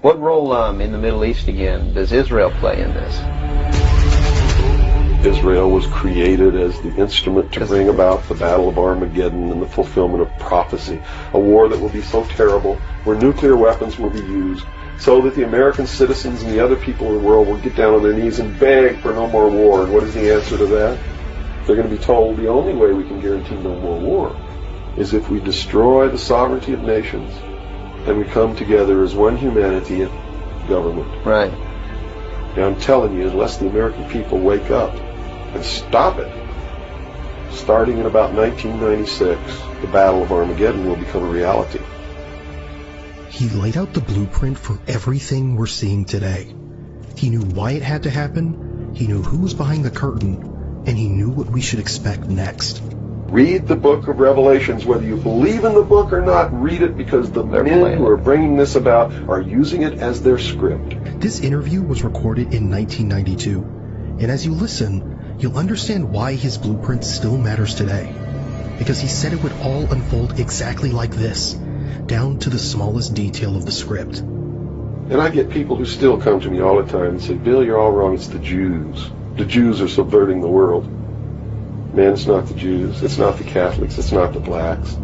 What role in the Middle East again does Israel play in this? Israel was created as the instrument to bring about the Battle of Armageddon and the fulfillment of prophecy, a war that will be so terrible, where nuclear weapons will be used, so that the American citizens and the other people in the world will get down on their knees and beg for no more war. And what is the answer to that? They're going to be told the only way we can guarantee no more war is if we destroy the sovereignty of nations and we come together as one humanity and government. Right. Now I'm telling you, unless the American people wake up and stop it, starting in about 1996, the Battle of Armageddon will become a reality. He laid out the blueprint for everything we're seeing today. He knew why it had to happen, he knew who was behind the curtain, and he knew what we should expect next. Read the book of Revelations. Whether you believe in the book or not, read it, because the men who are bringing this about are using it as their script. This interview was recorded in 1992, and as you listen, you'll understand why his blueprint still matters today. Because he said it would all unfold exactly like this, down to the smallest detail of the script. And I get people who still come to me all the time and say, Bill, you're all wrong, it's the Jews. The Jews are subverting the world. Man, it's not the Jews, it's not the Catholics, it's not the blacks.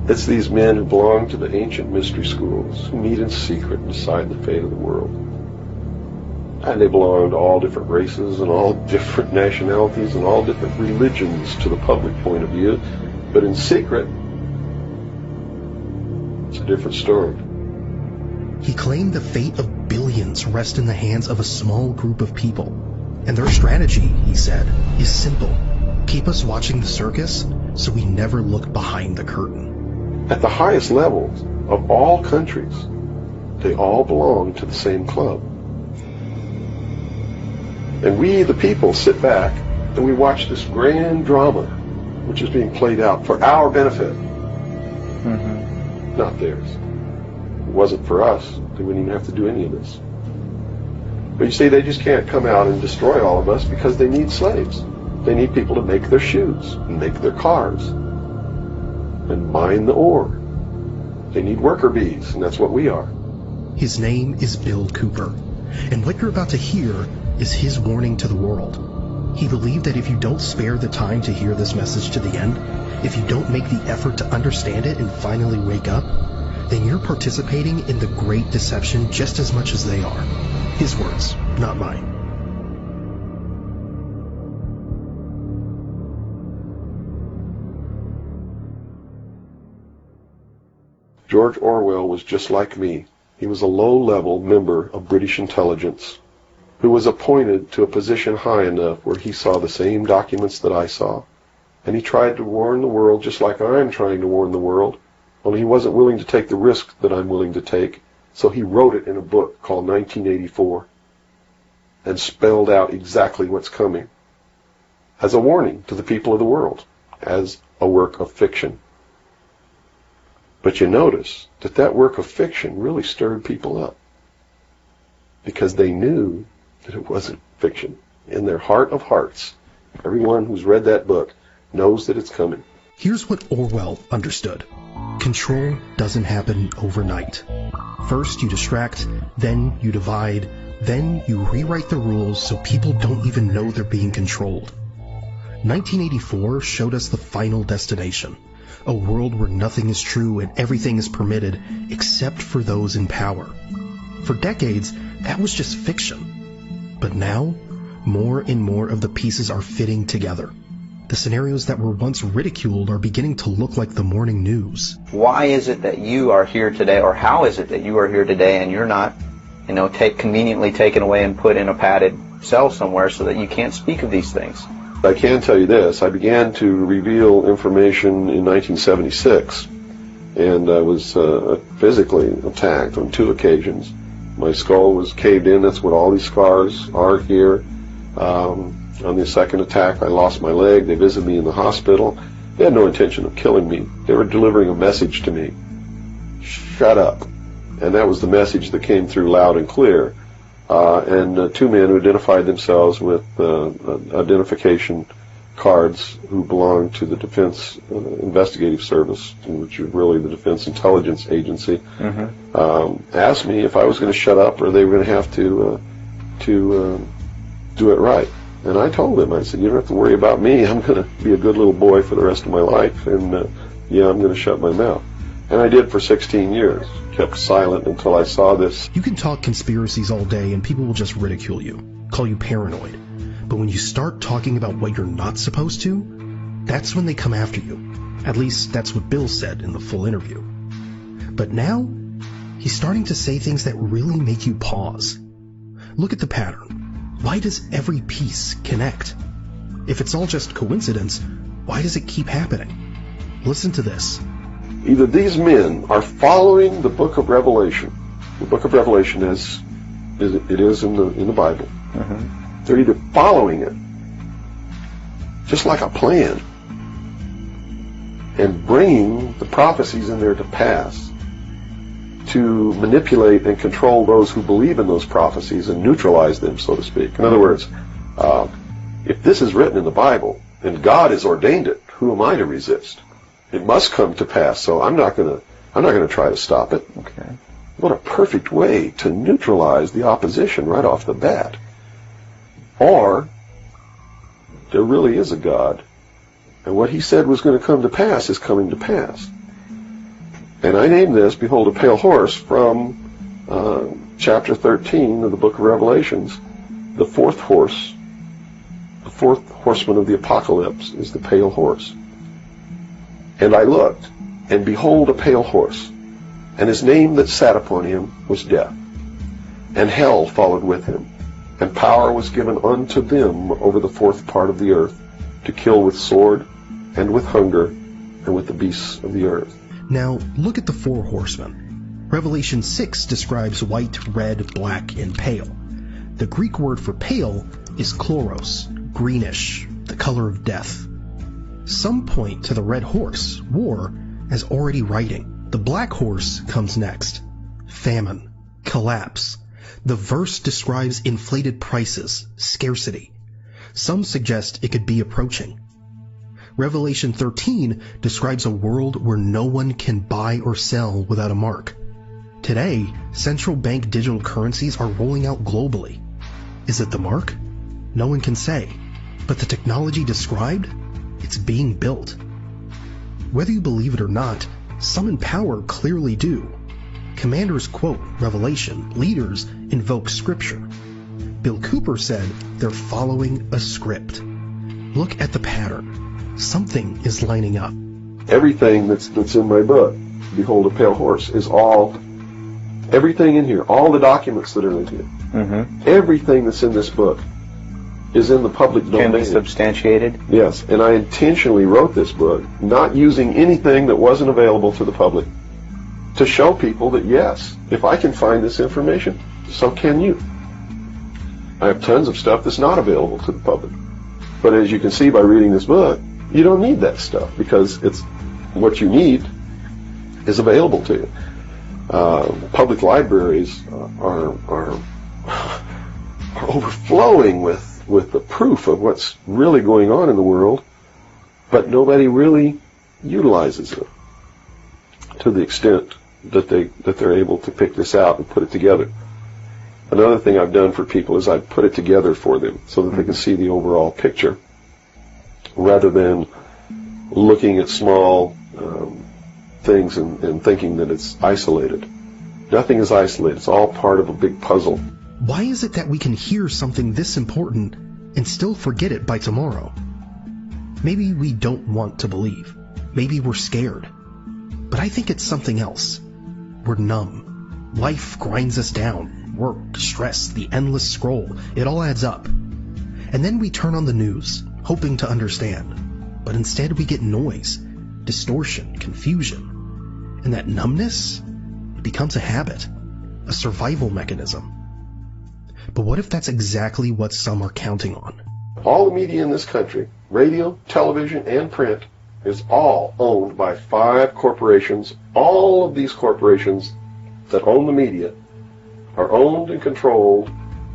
It's these men who belong to the ancient mystery schools, who meet in secret and decide the fate of the world. And they belong to all different races and all different nationalities and all different religions to the public point of view. But in secret, it's a different story. He claimed the fate of billions rests in the hands of a small group of people. And their strategy, he said, is simple. Keep us watching the circus so we never look behind the curtain. At the highest levels of all countries, they all belong to the same club. And we, the people, sit back and we watch this grand drama which is being played out for our benefit, not theirs. If it wasn't for us, they wouldn't even have to do any of this. But you see, they just can't come out and destroy all of us because they need slaves. They need people to make their shoes, and make their cars, and mine the ore. They need worker bees, and that's what we are. His name is Bill Cooper, and what you're about to hear is his warning to the world. He believed that if you don't spare the time to hear this message to the end, if you don't make the effort to understand it and finally wake up, then you're participating in the great deception just as much as they are. His words, not mine. George Orwell was just like me. He was a low-level member of British intelligence who was appointed to a position high enough where he saw the same documents that I saw. And he tried to warn the world just like I'm trying to warn the world, only he wasn't willing to take the risk that I'm willing to take. So he wrote it in a book called 1984 and spelled out exactly what's coming as a warning to the people of the world, as a work of fiction. But you notice that that work of fiction really stirred people up because they knew that it wasn't fiction. In their heart of hearts, everyone who's read that book knows that it's coming. Here's what Orwell understood. Control doesn't happen overnight. First you distract, then you divide, then you rewrite the rules so people don't even know they're being controlled. 1984 showed us the final destination, a world where nothing is true and everything is permitted except for those in power. For decades, that was just fiction. But now, more and more of the pieces are fitting together. The scenarios that were once ridiculed are beginning to look like the morning news. Why is it that you are here today, or how is it that you are here today and you're not, conveniently taken away and put in a padded cell somewhere so that you can't speak of these things? I can tell you this. I began to reveal information in 1976, and I was physically attacked on 2 occasions. My skull was caved in. That's what all these scars are here. On the second attack, I lost my leg. They visited me in the hospital. They had no intention of killing me. They were delivering a message to me. Shut up. And that was the message that came through loud and clear. And 2 men who identified themselves with identification cards who belong to the Defense Investigative Service, which is really the Defense Intelligence Agency, asked me if I was going to shut up or they were going to have to do it right. And I told them, I said, you don't have to worry about me. I'm going to be a good little boy for the rest of my life, and I'm going to shut my mouth. And I did for 16 years. Kept silent until I saw this. You can talk conspiracies all day and people will just ridicule you, call you paranoid. But when you start talking about what you're not supposed to, that's when they come after you. At least that's what Bill said in the full interview. But now, he's starting to say things that really make you pause. Look at the pattern. Why does every piece connect? If it's all just coincidence, why does it keep happening? Listen to this. Either these men are following the book of Revelation. The book of Revelation is in the Bible. They're either following it, just like a plan, and bringing the prophecies in there to pass to manipulate and control those who believe in those prophecies and neutralize them, so to speak. In other words, if this is written in the Bible and God has ordained it, who am I to resist? It must come to pass, so I'm not going to try to stop it. Okay. What a perfect way to neutralize the opposition right off the bat. Or there really is a God, and what he said was going to come to pass is coming to pass. And I named this, Behold a Pale Horse, from chapter 13 of the book of Revelations. The fourth horse, the fourth horseman of the apocalypse is the pale horse. And I looked, and behold a pale horse, and his name that sat upon him was Death, and hell followed with him, and power was given unto them over the fourth part of the earth, to kill with sword, and with hunger, and with the beasts of the earth. Now, look at the four horsemen. Revelation 6 describes white, red, black, and pale. The Greek word for pale is chloros, greenish, the color of death. Some point to the red horse, war, as already writing. The black horse comes next. Famine, collapse. The verse describes inflated prices, scarcity. Some suggest it could be approaching. Revelation 13 describes a world where no one can buy or sell without a mark. Today, central bank digital currencies are rolling out globally. Is it the mark? No one can say. But the technology described? It's being built. Whether you believe it or not, some in power clearly do. Commanders quote Revelation, leaders invoke Scripture. Bill Cooper said they're following a script. Look at the pattern. Something is lining up. Everything that's in my book, Behold a Pale Horse, is everything in here, all the documents that are in here, everything that's in this book is in the public domain. Can be substantiated? Yes, and I intentionally wrote this book, not using anything that wasn't available to the public, to show people that, yes, if I can find this information, so can you. I have tons of stuff that's not available to the public. But as you can see by reading this book, you don't need that stuff, because it's what you need is available to you. Public libraries are overflowing with the proof of what's really going on in the world, but nobody really utilizes it to the extent that they're able to pick this out and put it together. Another thing I've done for people is I've put it together for them so that they can see the overall picture, rather than looking at small things and thinking that it's isolated. Nothing is isolated. It's all part of a big puzzle. Why is it that we can hear something this important and still forget it by tomorrow? Maybe we don't want to believe. Maybe we're scared. But I think it's something else. We're numb. Life grinds us down. Work, stress, the endless scroll. It all adds up. And then we turn on the news, hoping to understand. But instead we get noise, distortion, confusion. And that numbness, it becomes a habit, a survival mechanism. But what if that's exactly what some are counting on? All the media in this country, radio, television, and print, is all owned by 5 corporations. All of these corporations that own the media are owned and controlled,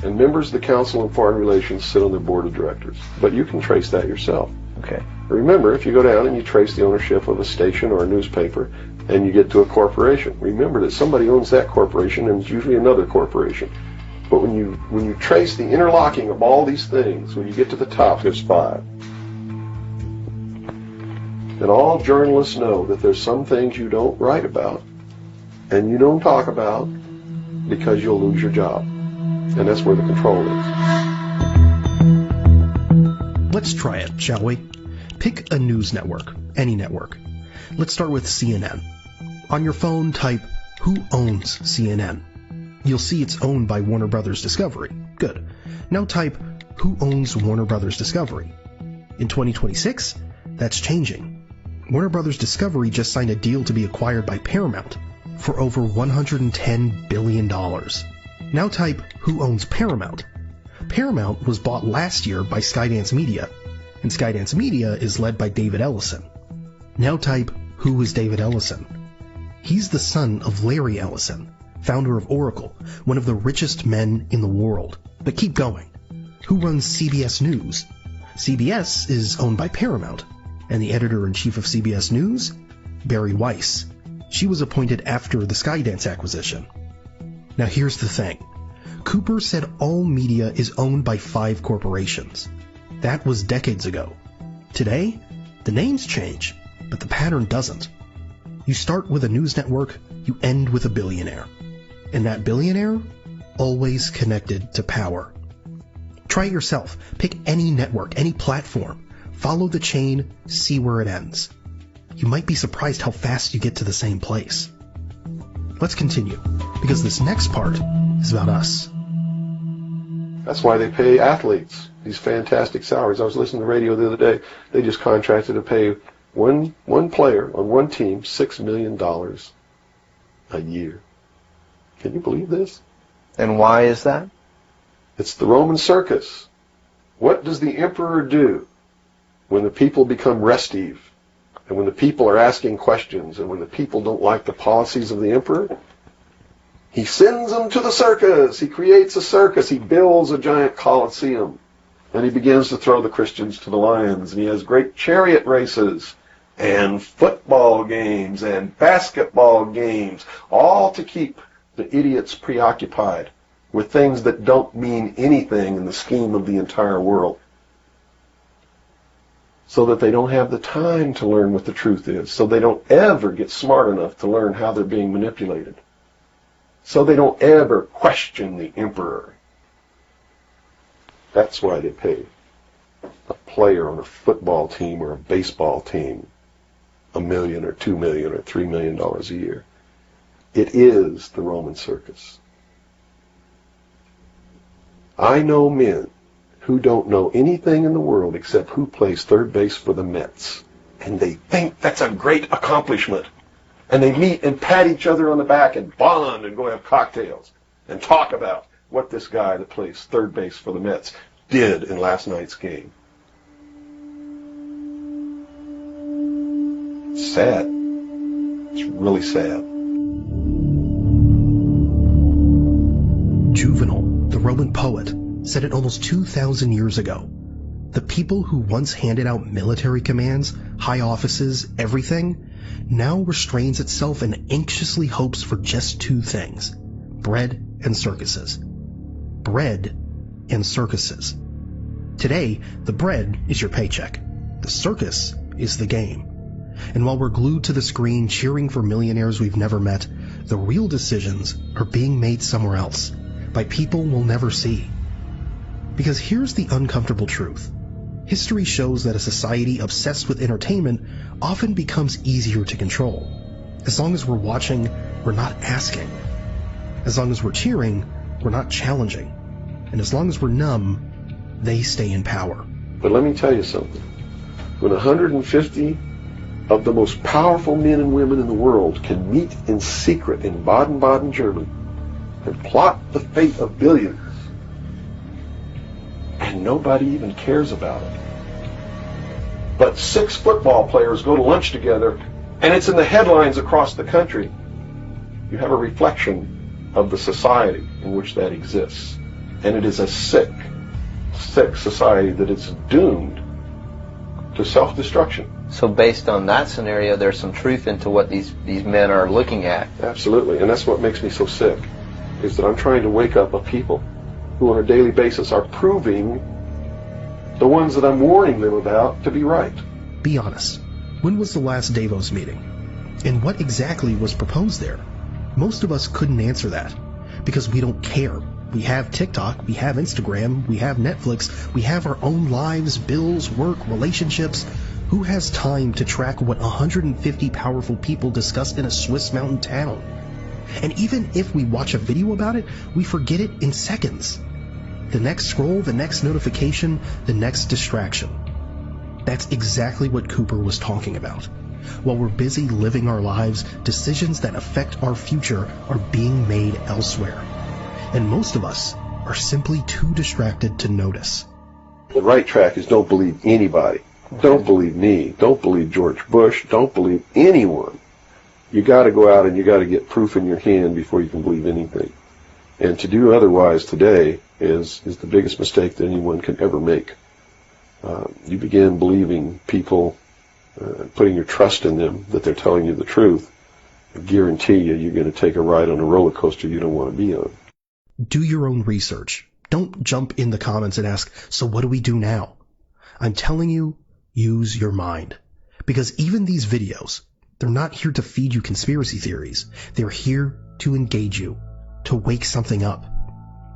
and members of the Council on Foreign Relations sit on their board of directors. But you can trace that yourself. Okay. Remember, if you go down and you trace the ownership of a station or a newspaper, and you get to a corporation, remember that somebody owns that corporation, and it's usually another corporation. But when you trace the interlocking of all these things, when you get to the top, there's 5. And all journalists know that there's some things you don't write about and you don't talk about because you'll lose your job. And that's where the control is. Let's try it, shall we? Pick a news network, any network. Let's start with CNN. On your phone, type, who owns CNN? You'll see it's owned by Warner Brothers Discovery. Good. Now type, who owns Warner Brothers Discovery? In 2026, that's changing. Warner Brothers Discovery just signed a deal to be acquired by Paramount for over $110 billion. Now type, who owns Paramount? Paramount was bought last year by Skydance Media, and Skydance Media is led by David Ellison. Now type, who is David Ellison? He's the son of Larry Ellison, founder of Oracle, one of the richest men in the world. But keep going. Who runs CBS News? CBS is owned by Paramount, and the editor-in-chief of CBS News? Barry Weiss. She was appointed after the Skydance acquisition. Now here's the thing. Cooper said all media is owned by 5 corporations. That was decades ago. Today, the names change, but the pattern doesn't. You start with a news network, you end with a billionaire. And that billionaire? Always connected to power. Try it yourself. Pick any network, any platform. Follow the chain, see where it ends. You might be surprised how fast you get to the same place. Let's continue, because this next part is about us. That's why they pay athletes these fantastic salaries. I was listening to the radio the other day. They just contracted to pay one player on one team $6 million a year. Can you believe this? And why is that? It's the Roman circus. What does the emperor do when the people become restive, and when the people are asking questions, and when the people don't like the policies of the emperor? He sends them to the circus. He creates a circus. He builds a giant coliseum. And he begins to throw the Christians to the lions. And he has great chariot races and football games and basketball games, all to keep the idiots preoccupied with things that don't mean anything in the scheme of the entire world, so that they don't have the time to learn what the truth is, so they don't ever get smart enough to learn how they're being manipulated, so they don't ever question the emperor. That's why they pay a player on a football team or a baseball team $1 million or $2 million or $3 million a year. It is the Roman circus. I know men who don't know anything in the world except who plays third base for the Mets. And they think that's a great accomplishment. And they meet and pat each other on the back and bond and go have cocktails and talk about what this guy that plays third base for the Mets did in last night's game. It's sad. It's really sad. Juvenal, the Roman poet, said it almost 2,000 years ago. The people who once handed out military commands, high offices, everything, now restrains itself and anxiously hopes for just 2 things: bread and circuses. Bread and circuses. Today, the bread is your paycheck. The circus is the game. And while we're glued to the screen cheering for millionaires we've never met, the real decisions are being made somewhere else, by people we'll never see. Because here's the uncomfortable truth. History shows that a society obsessed with entertainment often becomes easier to control. As long as we're watching, we're not asking. As long as we're cheering, we're not challenging. And as long as we're numb, they stay in power. But let me tell you something. When 150 of the most powerful men and women in the world can meet in secret in Baden-Baden, Germany, and plot the fate of billions, and nobody even cares about it. But 6 football players go to lunch together, and it's in the headlines across the country. You have a reflection of the society in which that exists. And it is a sick, sick society that is doomed to self-destruction. So based on that scenario, there's some truth into what these men are looking at. Absolutely, and that's what makes me so sick, is that I'm trying to wake up a people who on a daily basis are proving the ones that I'm warning them about to be right. Be honest. When was the last Davos meeting? And what exactly was proposed there? Most of us couldn't answer that, because we don't care. We have TikTok, we have Instagram, we have Netflix, we have our own lives, bills, work, relationships. Who has time to track what 150 powerful people discussed in a Swiss mountain town? And even if we watch a video about it, we forget it in seconds. The next scroll, the next notification, the next distraction. That's exactly what Cooper was talking about. While we're busy living our lives, decisions that affect our future are being made elsewhere. And most of us are simply too distracted to notice. The right track is don't believe anybody. Don't believe me. Don't believe George Bush. Don't believe anyone. You got to go out and you got to get proof in your hand before you can believe anything. And to do otherwise today is the biggest mistake that anyone can ever make. You begin believing people, putting your trust in them, that they're telling you the truth. I guarantee you're going to take a ride on a roller coaster you don't want to be on. Do your own research. Don't jump in the comments and ask, so what do we do now? I'm telling you, use your mind. Because even these videos, they're not here to feed you conspiracy theories. They're here to engage you, to wake something up.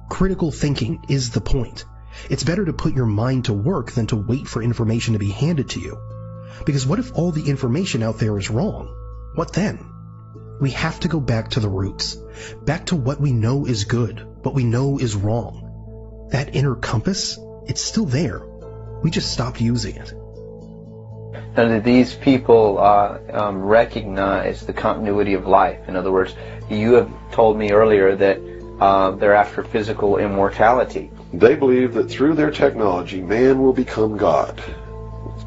Critical thinking is the point. It's better to put your mind to work than to wait for information to be handed to you. Because what if all the information out there is wrong? What then? We have to go back to the roots. Back to what we know is good, what we know is wrong. That inner compass, it's still there. We just stopped using it. Now, do these people recognize the continuity of life? In other words, you have told me earlier that they're after physical immortality. They believe that through their technology, man will become God.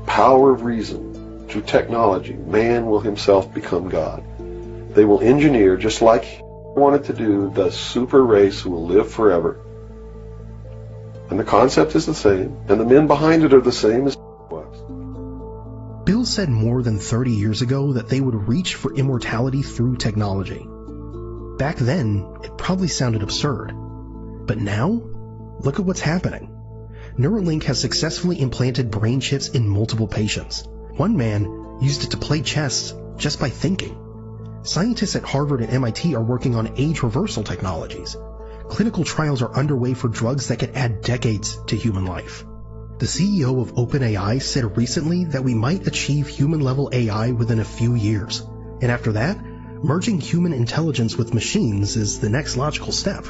Power of reason. Through technology, man will himself become God. They will engineer, just like he wanted to do, the super race who will live forever. And the concept is the same, and the men behind it are the same as was. Bill said more than 30 years ago that they would reach for immortality through technology. Back then, it probably sounded absurd. But now, look at what's happening. Neuralink has successfully implanted brain chips in multiple patients. One man used it to play chess just by thinking. Scientists at Harvard and MIT are working on age reversal technologies. Clinical trials are underway for drugs that could add decades to human life. The CEO of OpenAI said recently that we might achieve human-level AI within a few years. And after that, merging human intelligence with machines is the next logical step.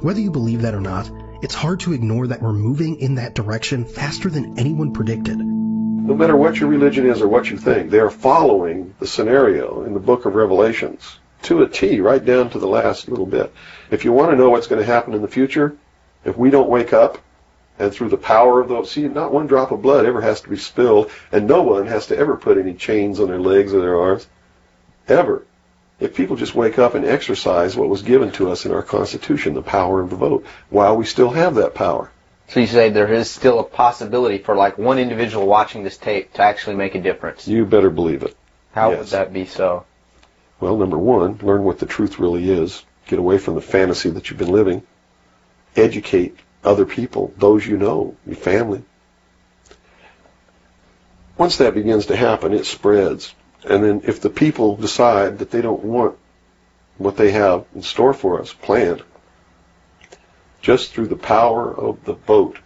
Whether you believe that or not, it's hard to ignore that we're moving in that direction faster than anyone predicted. No matter what your religion is or what you think, they are following the scenario in the book of Revelations to a T, right down to the last little bit. If you want to know what's going to happen in the future, if we don't wake up, and through the power of those, see, not one drop of blood ever has to be spilled, and no one has to ever put any chains on their legs or their arms, ever. If people just wake up and exercise what was given to us in our Constitution, the power of the vote, while we still have that power. So you say there is still a possibility for like one individual watching this tape to actually make a difference? You better believe it. How would that be so? Well, number one, learn what the truth really is. Get away from the fantasy that you've been living. Educate other people, those you know, your family. Once that begins to happen, it spreads. And then if the people decide that they don't want what they have in store for us planned, just through the power of the vote,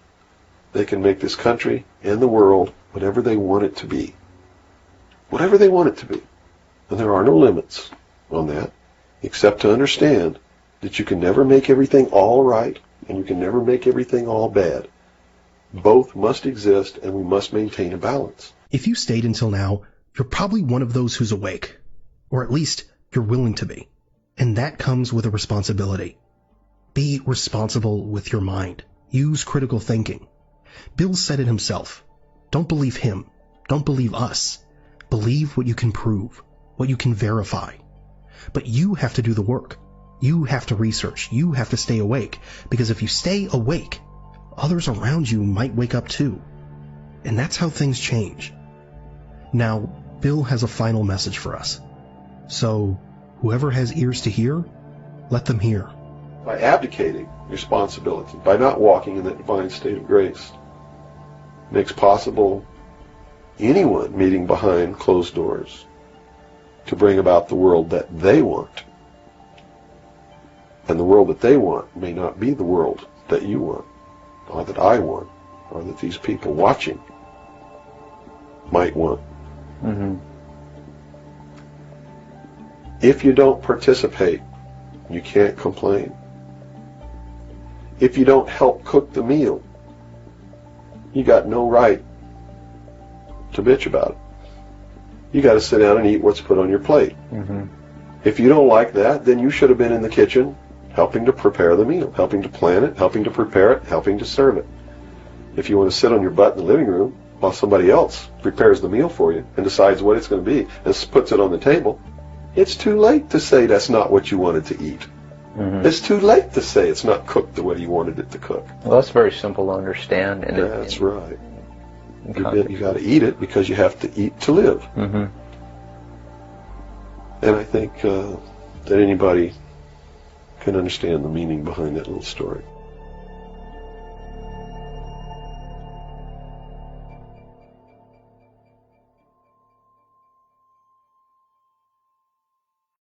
they can make this country and the world whatever they want it to be. Whatever they want it to be. And there are no limits on that, except to understand that you can never make everything all right, and you can never make everything all bad. Both must exist, and we must maintain a balance. If you stayed until now, you're probably one of those who's awake. Or at least, you're willing to be. And that comes with a responsibility. Be responsible with your mind. Use critical thinking. Bill said it himself. Don't believe him. Don't believe us. Believe what you can prove, what you can verify. But you have to do the work. You have to research. You have to stay awake. Because if you stay awake, others around you might wake up too. And that's how things change. Now, Bill has a final message for us. So, whoever has ears to hear, let them hear. By abdicating responsibility, by not walking in that divine state of grace, makes possible anyone meeting behind closed doors to bring about the world that they want. And the world that they want may not be the world that you want, or that I want, or that these people watching might want. Mm-hmm. If you don't participate, you can't complain. If you don't help cook the meal, you got no right to bitch about it. You got to sit down and eat what's put on your plate. Mm-hmm. If you don't like that, then you should have been in the kitchen helping to prepare the meal, helping to plan it, helping to prepare it, helping to serve it. If you want to sit on your butt in the living room while somebody else prepares the meal for you and decides what it's going to be and puts it on the table, it's too late to say that's not what you wanted to eat. Mm-hmm. It's too late to say it's not cooked the way you wanted it to cook. Well, that's very simple to understand. And that's right. You got to eat it because you have to eat to live. Mm-hmm. And I think that anybody can understand the meaning behind that little story.